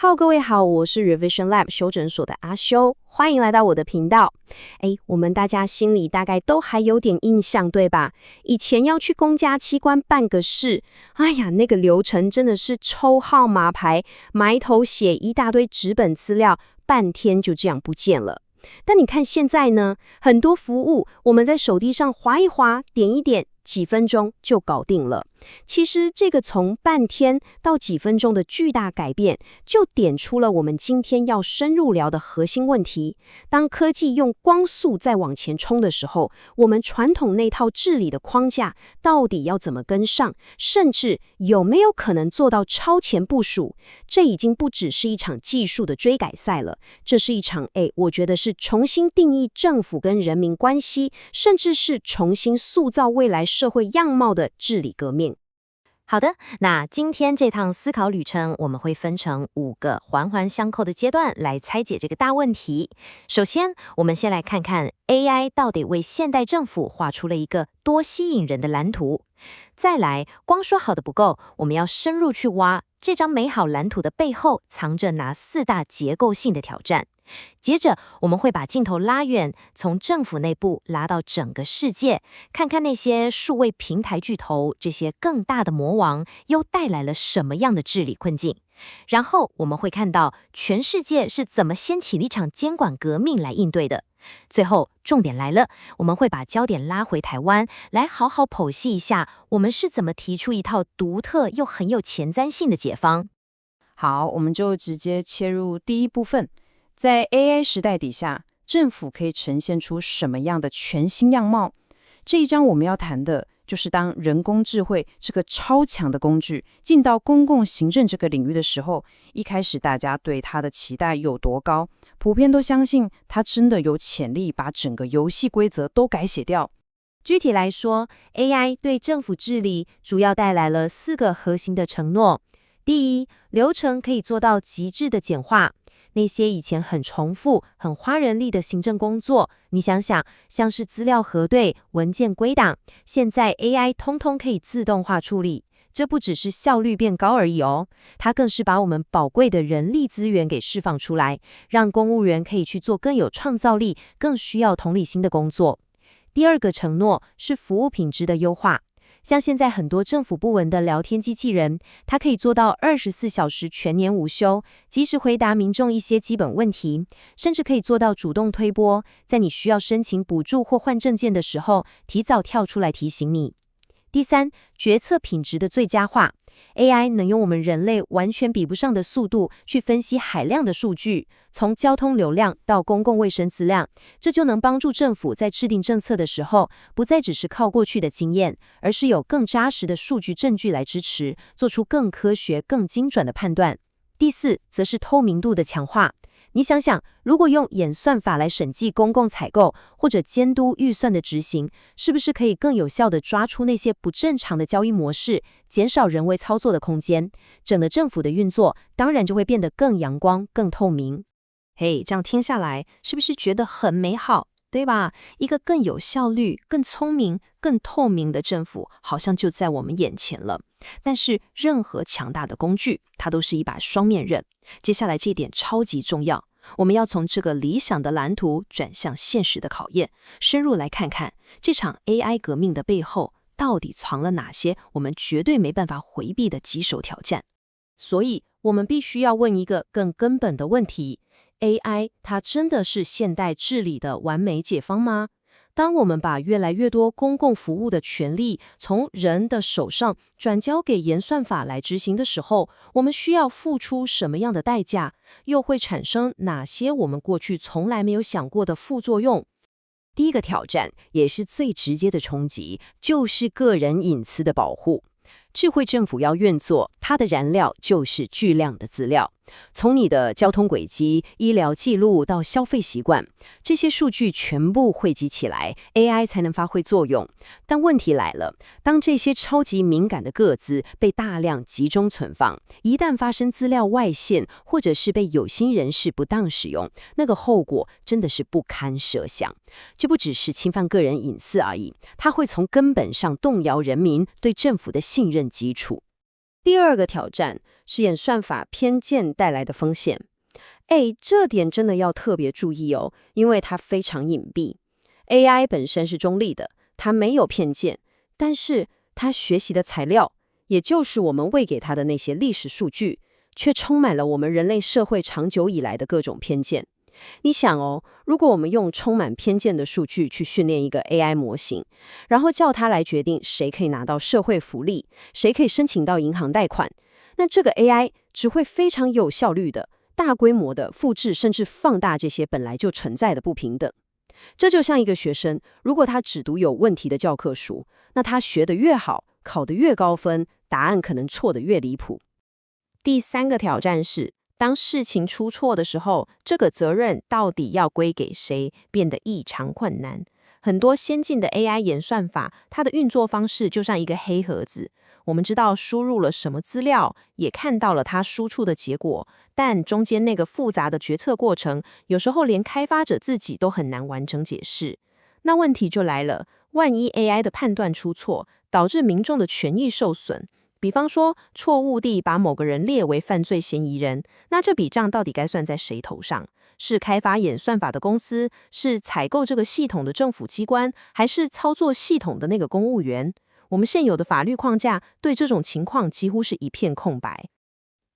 Hello，各位好，我是 Revision Lab 修整所的阿修，欢迎来到我的频道。我们大家心里大概都还有点印象，对吧？以前要去公家机关办个事，那个流程真的是抽号码牌，埋头写一大堆纸本资料，半天就这样不见了。但你看现在呢，很多服务我们在手机上滑一滑，点一点，几分钟就搞定了。其实这个从半天到几分钟的巨大改变，就点出了我们今天要深入聊的核心问题。当科技用光速在往前冲的时候，我们传统那套治理的框架到底要怎么跟上，甚至有没有可能做到超前部署？这已经不只是一场技术的追改赛了，这是一场我觉得是重新定义政府跟人民关系，甚至是重新塑造未来社会样貌的治理革命。好的，那今天这趟思考旅程，我们会分成5个环环相扣的阶段来拆解这个大问题。首先，我们先来看看 AI 到底为现代政府画出了一个多吸引人的蓝图。再来，光说好的不够，我们要深入去挖这张美好蓝图的背后藏着哪4大结构性的挑战。接着，我们会把镜头拉远，从政府内部拉到整个世界，看看那些数位平台巨头，这些更大的魔王又带来了什么样的治理困境。然后我们会看到全世界是怎么掀起一场监管革命来应对的。最后，重点来了，我们会把焦点拉回台湾，来好好剖析一下我们是怎么提出一套独特又很有前瞻性的解方。好，我们就直接切入第一部分。在 AI 时代底下，政府可以呈现出什么样的全新样貌？这一章我们要谈的就是当人工智慧这个超强的工具进到公共行政这个领域的时候，一开始大家对它的期待有多高？普遍都相信它真的有潜力把整个游戏规则都改写掉。具体来说， AI 对政府治理主要带来了4个核心的承诺。第一，流程可以做到极致的简化。那些以前很重复、很花人力的行政工作，你想想，像是资料核对、文件归档，现在 AI 通通可以自动化处理。这不只是效率变高而已哦，它更是把我们宝贵的人力资源给释放出来，让公务员可以去做更有创造力、更需要同理心的工作。第二个承诺是服务品质的优化。像现在很多政府部门的聊天机器人，它可以做到24小时全年无休，及时回答民众一些基本问题，甚至可以做到主动推播，在你需要申请补助或换证件的时候，提早跳出来提醒你。第三，决策品质的最佳化。AI 能用我们人类完全比不上的速度去分析海量的数据，从交通流量到公共卫生资料，这就能帮助政府在制定政策的时候，不再只是靠过去的经验，而是有更扎实的数据证据来支持，做出更科学、更精准的判断。第四，则是透明度的强化。你想想，如果用演算法来审计公共采购或者监督预算的执行，是不是可以更有效地抓出那些不正常的交易模式，减少人为操作的空间？整个政府的运作当然就会变得更阳光、更透明。这样听下来，是不是觉得很美好，对吧？一个更有效率、更聪明、更透明的政府，好像就在我们眼前了。但是任何强大的工具，它都是一把双面刃。接下来这一点超级重要，我们要从这个理想的蓝图转向现实的考验，深入来看看这场 AI 革命的背后，到底藏了哪些我们绝对没办法回避的棘手挑战。所以我们必须要问一个更根本的问题：AI 它真的是现代治理的完美解方吗？当我们把越来越多公共服务的权利从人的手上转交给演算法来执行的时候，我们需要付出什么样的代价？又会产生哪些我们过去从来没有想过的副作用？第一个挑战，也是最直接的冲击，就是个人隐私的保护。智慧政府要运作，它的燃料就是巨量的资料。从你的交通轨迹、医疗记录到消费习惯，这些数据全部汇集起来 ，AI 才能发挥作用。但问题来了，当这些超级敏感的个资被大量集中存放，一旦发生资料外泄，或者是被有心人士不当使用，那个后果真的是不堪设想。这不只是侵犯个人隐私而已，它会从根本上动摇人民对政府的信任基础。第二个挑战是演算法偏见带来的风险。这点真的要特别注意哦，因为它非常隐蔽。AI 本身是中立的，它没有偏见，但是它学习的材料，也就是我们喂给它的那些历史数据，却充满了我们人类社会长久以来的各种偏见。你想哦，如果我们用充满偏见的数据去训练一个 AI 模型，然后叫它来决定谁可以拿到社会福利，谁可以申请到银行贷款，那这个 AI 只会非常有效率的、大规模的复制甚至放大这些本来就存在的不平等。这就像一个学生，如果他只读有问题的教科书，那他学得越好，考得越高分，答案可能错得越离谱。第三个挑战是，当事情出错的时候，这个责任到底要归给谁，变得异常困难。很多先进的 AI 演算法，它的运作方式就像一个黑盒子。我们知道输入了什么资料，也看到了它输出的结果，但中间那个复杂的决策过程，有时候连开发者自己都很难完整解释。那问题就来了，万一 AI 的判断出错，导致民众的权益受损，比方说错误地把某个人列为犯罪嫌疑人，那这笔账到底该算在谁头上？是开发演算法的公司，是采购这个系统的政府机关，还是操作系统的那个公务员？我们现有的法律框架对这种情况几乎是一片空白。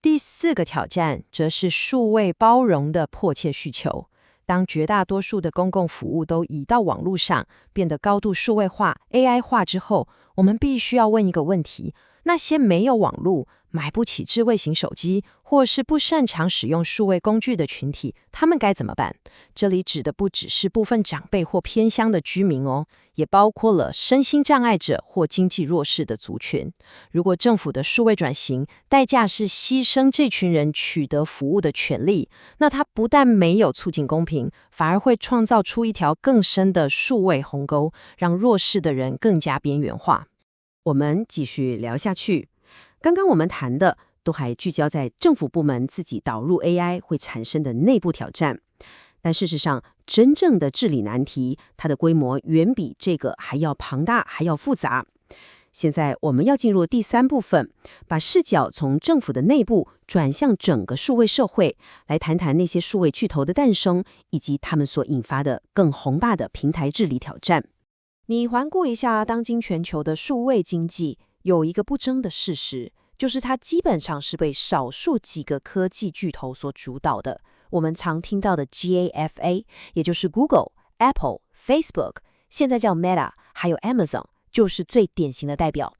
第四个挑战则是数位包容的迫切需求。当绝大多数的公共服务都移到网络上，变得高度数位化、AI 化之后，我们必须要问一个问题：那些没有网络、买不起智慧型手机，或是不擅长使用数位工具的群体，他们该怎么办？这里指的不只是部分长辈或偏乡的居民哦，也包括了身心障碍者或经济弱势的族群。如果政府的数位转型代价是牺牲这群人取得服务的权利，那它不但没有促进公平，反而会创造出一条更深的数位鸿沟，让弱势的人更加边缘化。我们继续聊下去。刚刚我们谈的都还聚焦在政府部门自己导入 AI 会产生的内部挑战，但事实上，真正的治理难题，它的规模远比这个还要庞大，还要复杂。现在我们要进入第三部分，把视角从政府的内部转向整个数位社会，来谈谈那些数位巨头的诞生，以及他们所引发的更宏大的平台治理挑战。你环顾一下当今全球的数位经济，有一个不争的事实，就是它基本上是被少数几个科技巨头所主导的。我们常听到的 GAFA， 也就是 Google、Apple、Facebook， 现在叫 Meta， 还有 Amazon， 就是最典型的代表。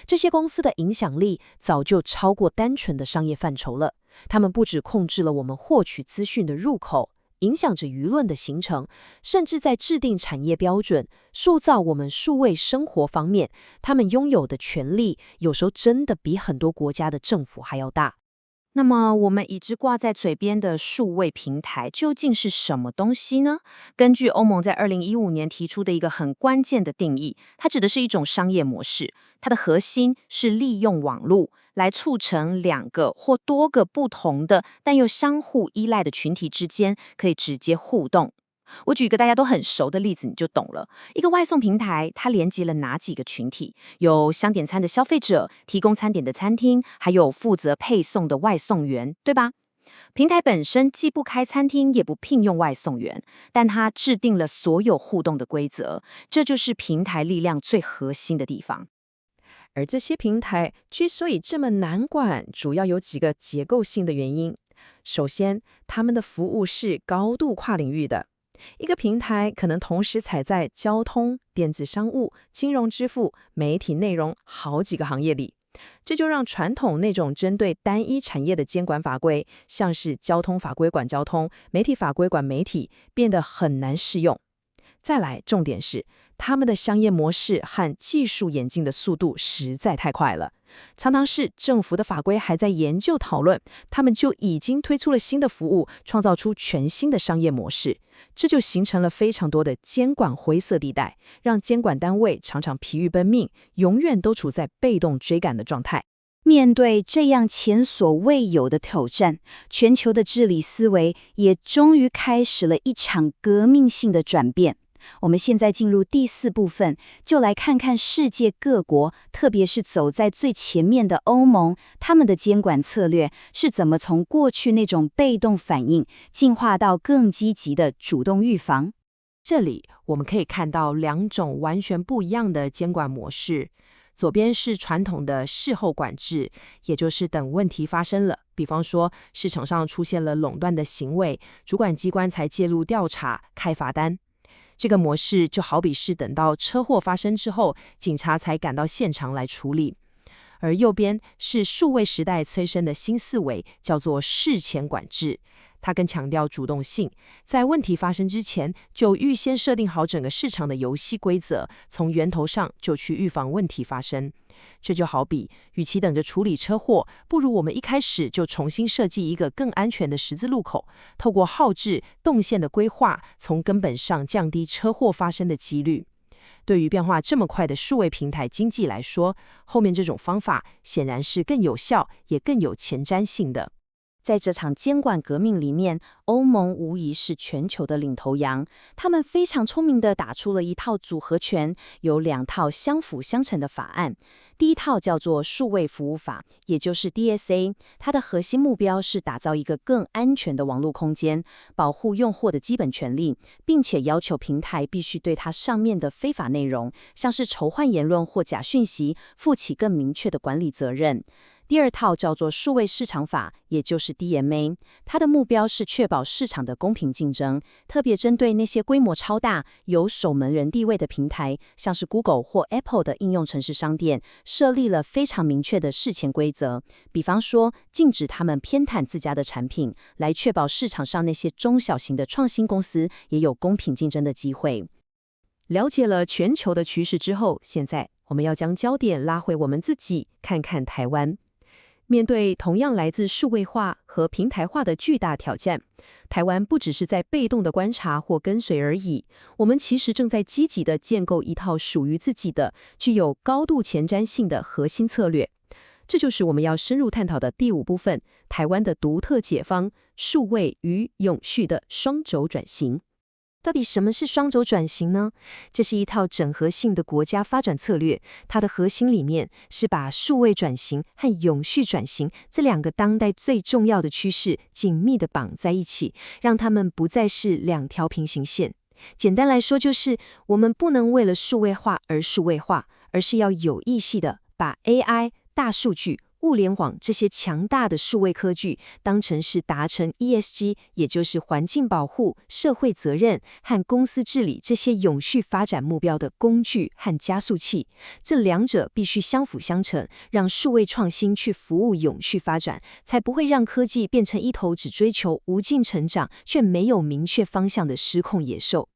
这些公司的影响力早就超过单纯的商业范畴了，他们不只控制了我们获取资讯的入口，影响着舆论的形成，甚至在制定产业标准、塑造我们数位生活方面，他们拥有的权力有时候真的比很多国家的政府还要大。那么我们一直挂在嘴边的数位平台究竟是什么东西呢？根据欧盟在2015年提出的一个很关键的定义，它指的是一种商业模式，它的核心是利用网络来促成两个或多个不同的但又相互依赖的群体之间可以直接互动。我举一个大家都很熟的例子，你就懂了。一个外送平台，它连接了哪几个群体？有想点餐的消费者，提供餐点的餐厅，还有负责配送的外送员，对吧？平台本身既不开餐厅，也不聘用外送员，但它制定了所有互动的规则，这就是平台力量最核心的地方。而这些平台之所以这么难管，主要有几个结构性的原因。首先，他们的服务是高度跨领域的。一个平台可能同时踩在交通、电子商务、金融支付、媒体内容好几个行业里，这就让传统那种针对单一产业的监管法规，像是交通法规管交通、媒体法规管媒体，变得很难适用。再来，重点是他们的商业模式和技术演进的速度实在太快了，常常是政府的法规还在研究讨论，他们就已经推出了新的服务，创造出全新的商业模式，这就形成了非常多的监管灰色地带，让监管单位常常疲于奔命，永远都处在被动追赶的状态。面对这样前所未有的挑战，全球的治理思维也终于开始了一场革命性的转变。我们现在进入第4部分，就来看看世界各国，特别是走在最前面的欧盟，他们的监管策略是怎么从过去那种被动反应，进化到更积极的主动预防。这里我们可以看到2种完全不一样的监管模式。左边是传统的事后管制，也就是等问题发生了，比方说市场上出现了垄断的行为，主管机关才介入调查、开罚单。这个模式就好比是等到车祸发生之后，警察才赶到现场来处理。而右边是数位时代催生的新思维，叫做事前管制。它更强调主动性，在问题发生之前就预先设定好整个市场的游戏规则，从源头上就去预防问题发生。这就好比，与其等着处理车祸，不如我们一开始就重新设计一个更安全的十字路口，透过号志、动线的规划，从根本上降低车祸发生的几率。对于变化这么快的数位平台经济来说，后面这种方法显然是更有效，也更有前瞻性的。在这场监管革命里面，欧盟无疑是全球的领头羊。他们非常聪明地打出了一套组合拳，有2套相辅相成的法案。第一套叫做数位服务法，也就是 DSA， 它的核心目标是打造一个更安全的网络空间，保护用户的基本权利，并且要求平台必须对它上面的非法内容，像是仇恨言论或假讯息，负起更明确的管理责任。第2套叫做数位市场法，也就是 DMA， 它的目标是确保市场的公平竞争，特别针对那些规模超大、有守门人地位的平台，像是 Google 或 Apple 的应用程式商店，设立了非常明确的事前规则，比方说禁止他们偏袒自家的产品，来确保市场上那些中小型的创新公司也有公平竞争的机会。了解了全球的趋势之后，现在我们要将焦点拉回我们自己，看看台湾。面对同样来自数位化和平台化的巨大挑战，台湾不只是在被动的观察或跟随而已，我们其实正在积极地建构一套属于自己的、具有高度前瞻性的核心策略。这就是我们要深入探讨的第5部分：台湾的独特解方——数位与永续的双轴转型。到底什么是双轴转型呢？这是一套整合性的国家发展策略，它的核心理念是把数位转型和永续转型这2个当代最重要的趋势紧密地绑在一起，让它们不再是2条平行线。简单来说，就是我们不能为了数位化而数位化，而是要有意识地把 AI、大数据、物联网这些强大的数位科技当成是达成 ESG， 也就是环境保护、社会责任和公司治理这些永续发展目标的工具和加速器。这2者必须相辅相成，让数位创新去服务永续发展，才不会让科技变成一头只追求无尽成长却没有明确方向的失控野兽。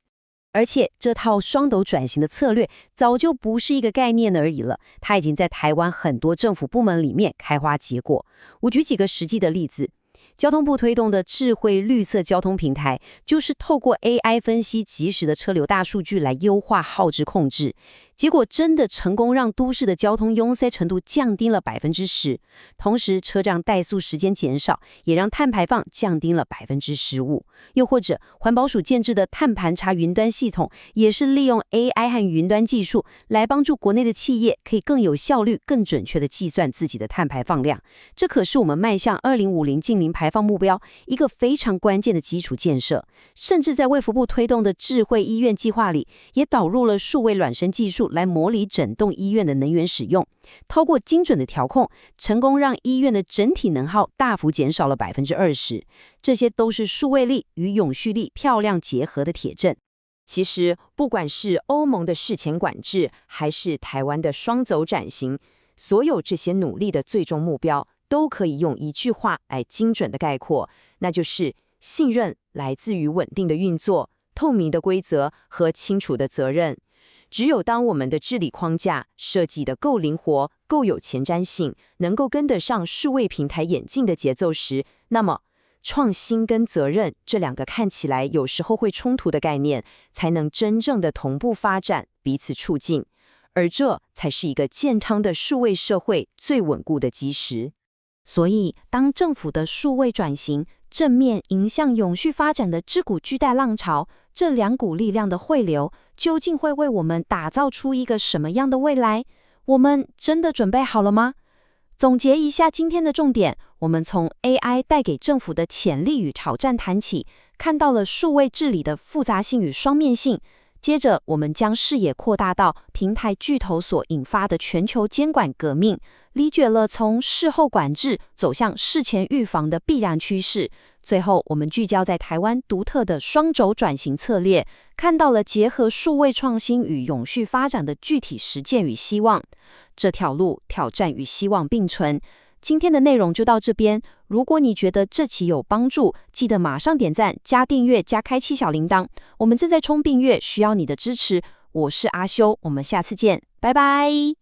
而且这套双轴转型的策略早就不是一个概念而已了，它已经在台湾很多政府部门里面开花结果。我举几个实际的例子。交通部推动的智慧绿色交通平台，就是透过 AI 分析即时的车流大数据来优化耗资控制，结果真的成功让都市的交通拥塞程度降低了 10%， 同时车站怠速时间减少，也让碳排放降低了 15%。 又或者环保署建制的碳盘查云端系统，也是利用 AI 和云端技术来帮助国内的企业可以更有效率、更准确地计算自己的碳排放量。这可是我们迈向2050净零排放目标一个非常关键的基础建设。甚至在卫福部推动的智慧医院计划里，也导入了数位孪生技术来模拟整栋医院的能源使用，透过精准的调控，成功让医院的整体能耗大幅减少了 20%。 这些都是数位力与永续力漂亮结合的铁证。其实不管是欧盟的事前管制，还是台湾的双轴转型，所有这些努力的最终目标都可以用一句话来精准的概括，那就是信任来自于稳定的运作、透明的规则和清楚的责任。只有当我们的治理框架设计得够灵活、够有前瞻性，能够跟得上数位平台演进的节奏时，那么创新跟责任这2个看起来有时候会冲突的概念，才能真正的同步发展，彼此促进。而这才是一个健康的数位社会最稳固的基石。所以，当政府的数位转型正面迎向永续发展的知股巨带浪潮，这两股力量的汇流，究竟会为我们打造出一个什么样的未来？我们真的准备好了吗？总结一下今天的重点，我们从 AI 带给政府的潜力与挑战谈起，看到了数位治理的复杂性与双面性。接着，我们将视野扩大到平台巨头所引发的全球监管革命，理解了从事后管制走向事前预防的必然趋势。最后，我们聚焦在台湾独特的双轴转型策略，看到了结合数位创新与永续发展的具体实践与希望。这条路挑战与希望并存。今天的内容就到这边。如果你觉得这期有帮助，记得马上点赞、加订阅、加开启小铃铛。我们正在冲订阅，需要你的支持。我是阿修，我们下次见，拜拜。